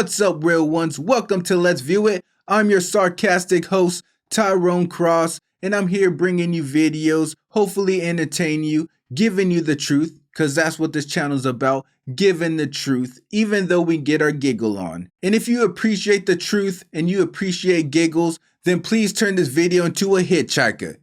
What's up, real ones? Welcome to Let's View It. I'm your sarcastic host, Tyrone Cross, and I'm here bringing you videos, hopefully entertain you, giving you the truth, because that's what this channel's about, giving the truth, even though we get our giggle on. And if you appreciate the truth and you appreciate giggles, then please turn this video into a hitchhiker.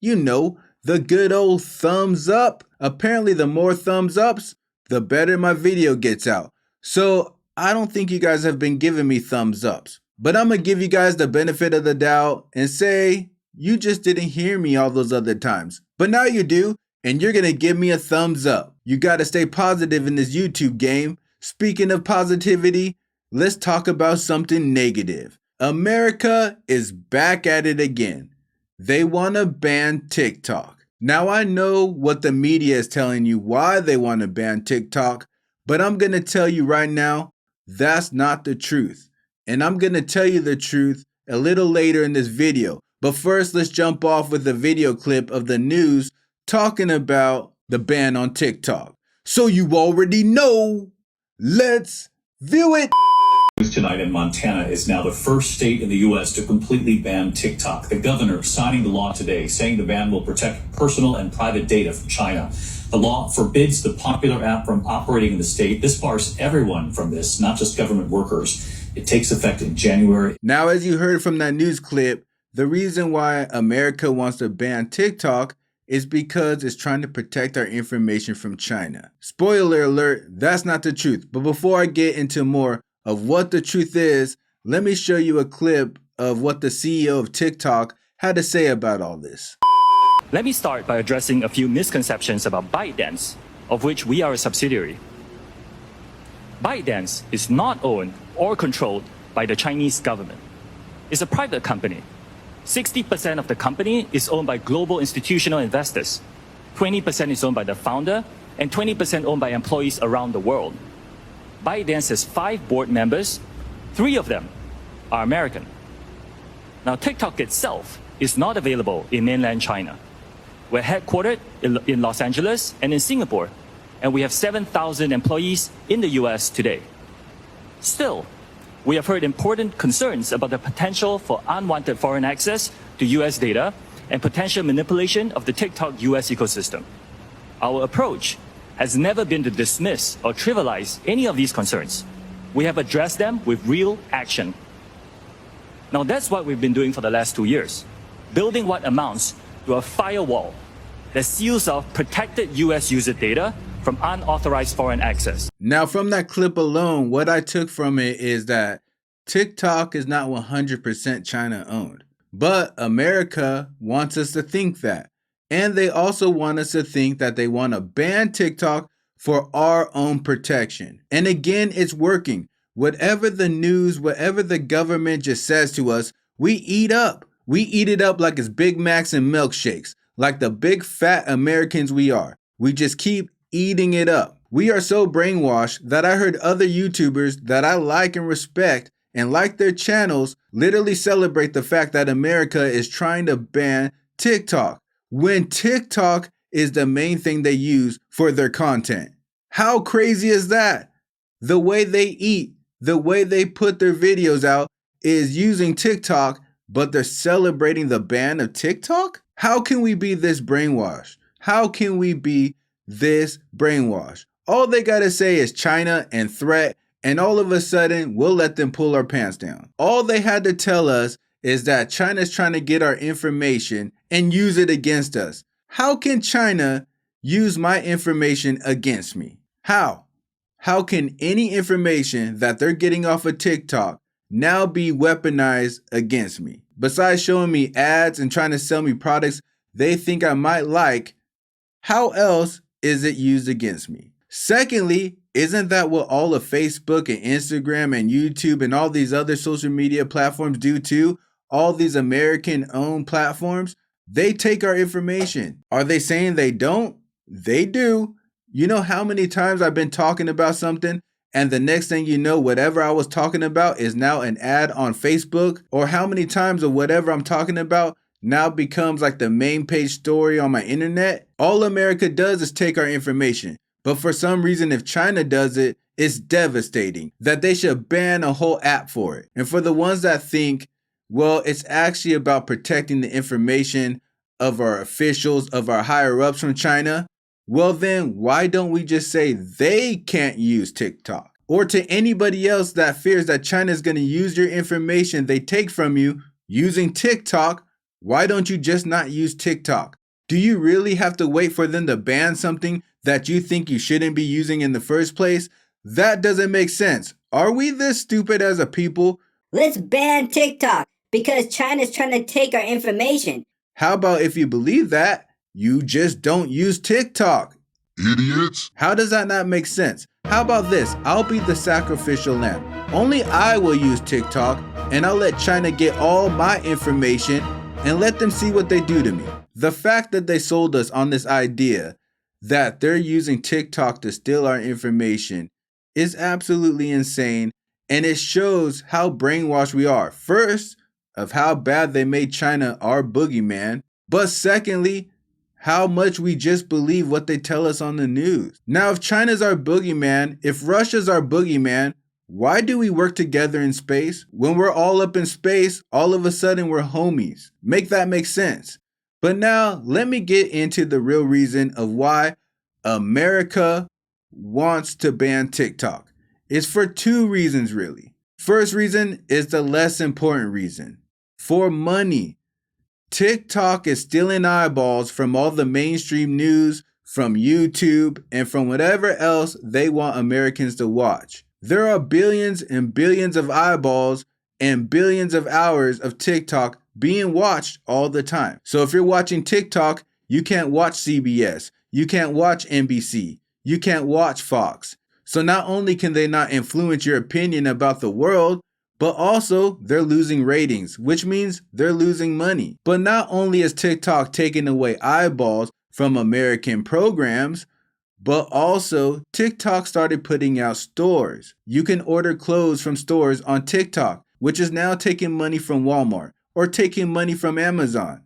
You know, the good old thumbs up. Apparently, the more thumbs ups, the better my video gets out. So I don't think you guys have been giving me thumbs ups, but I'm gonna give you guys the benefit of the doubt and say you just didn't hear me all those other times. But now you do, and you're gonna give me a thumbs up. You gotta stay positive in this YouTube game. Speaking of positivity, let's talk about something negative. America is back at it again. They wanna ban TikTok. Now I know what the media is telling you why they wanna ban TikTok, but I'm gonna tell you right now, that's not the truth. And I'm going to tell you the truth a little later in this video. But first, let's jump off with a video clip of the news talking about the ban on TikTok. So you already know, let's view it. Tonight in Montana is now the first state in the U.S. to completely ban TikTok. The governor signing the law today, saying the ban will protect personal and private data from China. The law forbids the popular app from operating in the state. This bars everyone from this, not just government workers. It takes effect in January. Now, as you heard from that news clip, the reason why America wants to ban TikTok is because it's trying to protect our information from China. Spoiler alert, that's not the truth. But before I get into more of what the truth is, let me show you a clip of what the CEO of TikTok had to say about all this. Let me start by addressing a few misconceptions about ByteDance, of which we are a subsidiary. ByteDance is not owned or controlled by the Chinese government. It's a private company. 60% of the company is owned by global institutional investors. 20% is owned by the founder, and 20% owned by employees around the world. ByteDance has 5 board members. 3 of them are American. Now, TikTok itself is not available in mainland China. We're headquartered in Los Angeles and in Singapore, and we have 7,000 employees in the US today. Still, we have heard important concerns about the potential for unwanted foreign access to US data and potential manipulation of the TikTok US ecosystem. Our approach has never been to dismiss or trivialize any of these concerns. We have addressed them with real action. Now, that's what we've been doing for the last 2 years, building what amounts to a firewall that seals off protected US user data from unauthorized foreign access. Now, from that clip alone, what I took from it is that TikTok is not 100% China owned, but America wants us to think that. And they also want us to think that they want to ban TikTok for our own protection. And again, it's working. Whatever the news, whatever the government just says to us, we eat up. We eat it up like it's Big Macs and milkshakes, like the big fat Americans we are. We just keep eating it up. We are so brainwashed that I heard other YouTubers that I like and respect and like their channels literally celebrate the fact that America is trying to ban TikTok when TikTok is the main thing they use for their content. How crazy is that? The way they eat, the way they put their videos out is using TikTok, but they're celebrating the ban of TikTok? How can we be this brainwashed? How can we be this brainwashed? All they gotta say is China and threat, and all of a sudden, we'll let them pull our pants down. All they had to tell us is that China's trying to get our information and use it against us. How can China use my information against me? How? How can any information that they're getting off of TikTok now be weaponized against me? Besides showing me ads and trying to sell me products they think I might like, how else is it used against me? Secondly, isn't that what all of Facebook and Instagram and YouTube and all these other social media platforms do too? All these American-owned platforms, they take our information. Are they saying they don't? They do. You know how many times I've been talking about something and the next thing you know, whatever I was talking about is now an ad on Facebook? Or how many times of whatever I'm talking about now becomes like the main page story on my internet? All America does is take our information. But for some reason, if China does it, it's devastating, that they should ban a whole app for it. And for the ones that think, well, it's actually about protecting the information of our officials, of our higher ups from China, well then, why don't we just say they can't use TikTok? Or to anybody else that fears that China is going to use your information they take from you using TikTok, why don't you just not use TikTok? Do you really have to wait for them to ban something that you think you shouldn't be using in the first place? That doesn't make sense. Are we this stupid as a people? Let's ban TikTok because China's trying to take our information. How about if you believe that, you just don't use TikTok? Idiots. How does that not make sense? How about this? I'll be the sacrificial lamb. Only I will use TikTok, and I'll let China get all my information and let them see what they do to me. The fact that they sold us on this idea that they're using TikTok to steal our information is absolutely insane, and it shows how brainwashed we are. First, of how bad they made China our boogeyman, but secondly, how much we just believe what they tell us on the news. Now, if China's our boogeyman, if Russia's our boogeyman, why do we work together in space? When we're all up in space, all of a sudden we're homies. Make that make sense. But now, let me get into the real reason of why America wants to ban TikTok. It's for two reasons, really. First reason is the less important reason. For money. TikTok is stealing eyeballs from all the mainstream news, from YouTube, and from whatever else they want Americans to watch. There are billions and billions of eyeballs and billions of hours of TikTok being watched all the time. So if you're watching TikTok, you can't watch CBS, you can't watch NBC, you can't watch Fox. So not only can they not influence your opinion about the world, but also they're losing ratings, which means they're losing money. But not only is TikTok taking away eyeballs from American programs, but also TikTok started putting out stores. You can order clothes from stores on TikTok, which is now taking money from Walmart or taking money from Amazon.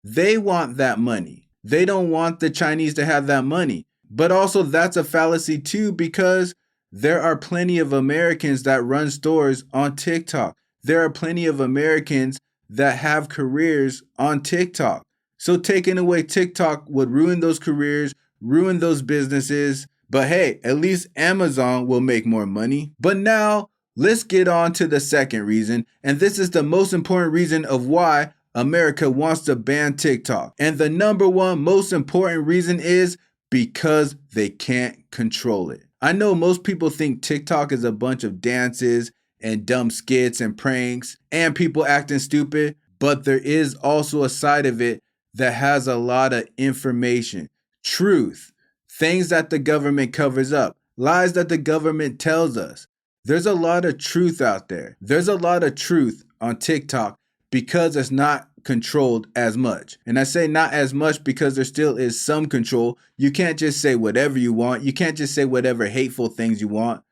They want that money. They don't want the Chinese to have that money. But also that's a fallacy too, because there are plenty of Americans that run stores on TikTok. There are plenty of Americans that have careers on TikTok. So taking away TikTok would ruin those careers, ruin those businesses. But hey, at least Amazon will make more money. But now let's get on to the second reason. And this is the most important reason of why America wants to ban TikTok. And the number one most important reason is because they can't control it. I know most people think TikTok is a bunch of dances and dumb skits and pranks and people acting stupid, but there is also a side of it that has a lot of information, truth, things that the government covers up, lies that the government tells us. There's a lot of truth out there. There's a lot of truth on TikTok because it's not controlled as much. And I say not as much because there still is some control. You can't just say whatever you want. You can't just say whatever hateful things you want.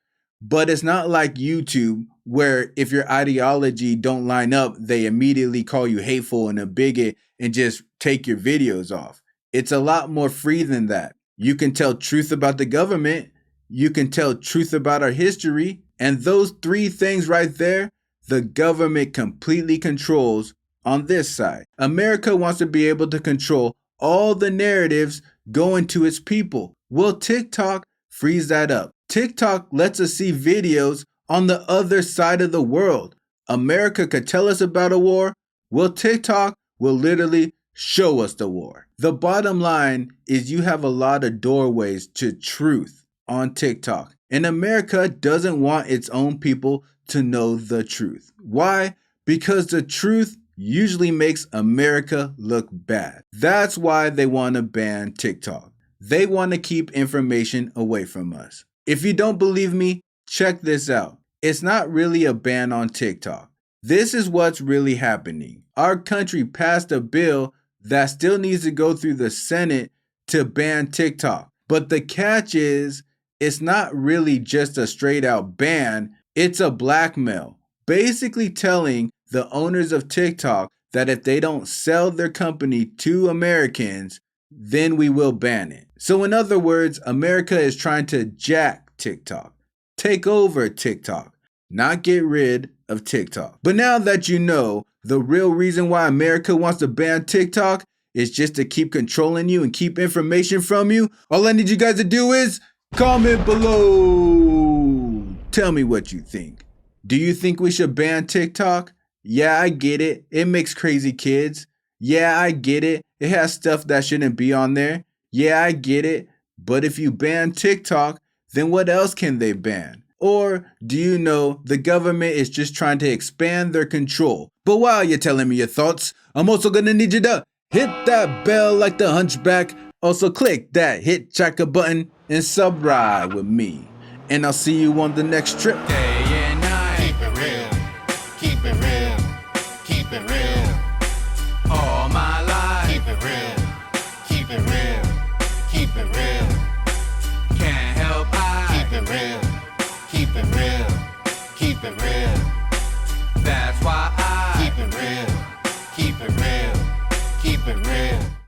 But it's not like YouTube, where if your ideology don't line up, they immediately call you hateful and a bigot and just take your videos off. It's a lot more free than that. You can tell truth about the government. You can tell truth about our history. And those three things right there, the government completely controls on this side. America wants to be able to control all the narratives going to its people. Well, TikTok frees that up. TikTok lets us see videos on the other side of the world. America could tell us about a war. Well, TikTok will literally show us the war. The bottom line is you have a lot of doorways to truth on TikTok. And America doesn't want its own people to know the truth. Why? Because the truth usually makes America look bad. That's why they want to ban TikTok. They want to keep information away from us. If you don't believe me, check this out. It's not really a ban on TikTok. This is what's really happening. Our country passed a bill that still needs to go through the Senate to ban TikTok. But the catch is, it's not really just a straight out ban, it's a blackmail. Basically telling the owners of TikTok that if they don't sell their company to Americans, then we will ban it. So in other words, America is trying to jack TikTok, take over TikTok, not get rid of TikTok. But now that you know, the real reason why America wants to ban TikTok is just to keep controlling you and keep information from you, all I need you guys to do is comment below. Tell me what you think. Do you think we should ban TikTok? Yeah, I get it. It makes crazy kids. Yeah, I get it. It has stuff that shouldn't be on there. Yeah, I get it. But if you ban TikTok, then what else can they ban? Or do you know the government is just trying to expand their control? But while you're telling me your thoughts, I'm also gonna need you to hit that bell like the hunchback. Also click that hit checker button and sub ride with me. And I'll see you on the next trip. Day and night. Keep it real, keep it real, keep it real. All my life. Keep it real, keep it real, keep it real. Can't help Keep it real, keep it real, keep it real. That's why Keep it real, keep it real, keep it real.